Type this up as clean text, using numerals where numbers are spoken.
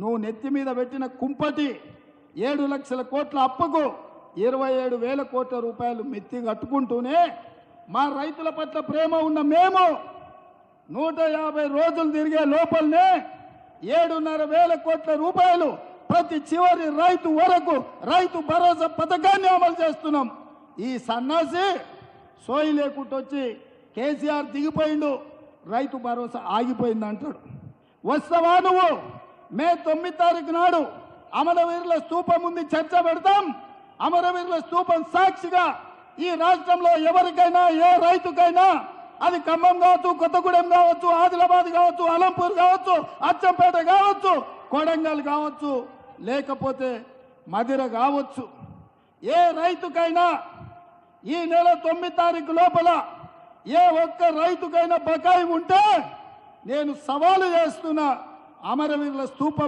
నువ్వు నెత్తి మీద పెట్టిన కుంపటి 7 లక్షల కోట్ల అప్పుకు 27,000 కోట్ల రూపాయలు మెత్తి కట్టుకుంటూనే మా రైతుల పట్ల ప్రేమ ఉన్న మేము 150 రోజులు తిరిగే లోపలనే 7,500 కోట్ల రూపాయలు ప్రతి చివరి రైతు వరకు రైతు భరోసా పథకాన్ని అమలు చేస్తున్నాం. ఈ సన్నాసి సోయి లేకుండా వచ్చి కేసీఆర్ దిగిపోయిండు, రైతు భరోసా ఆగిపోయింది అంటాడు. వస్తావా నువ్వు? మే 9 తారీఖు నాడు అమరవీరుల స్తూపం ఉంది, చర్చ పెడతాం. అమరవీరుల స్తూపం సాక్షిగా ఈ రాష్ట్రంలో ఎవరికైనా ఏ రైతుకైనా అది ఖమ్మం కావచ్చు, కొత్తగూడెం కావచ్చు, ఆదిలాబాద్ కావచ్చు, అలంపూర్ కావచ్చు, అచ్చంపేట కావచ్చు, కొడంగల్ కావచ్చు, లేకపోతే మదిర కావచ్చు, ఏ రైతుకైనా ఈ నెల 9 తారీఖు లోపల ఏ ఒక్క రైతుకైనా బకాయి ఉంటే నేను సవాలు చేస్తున్నా, అమరవీరుల స్తూపం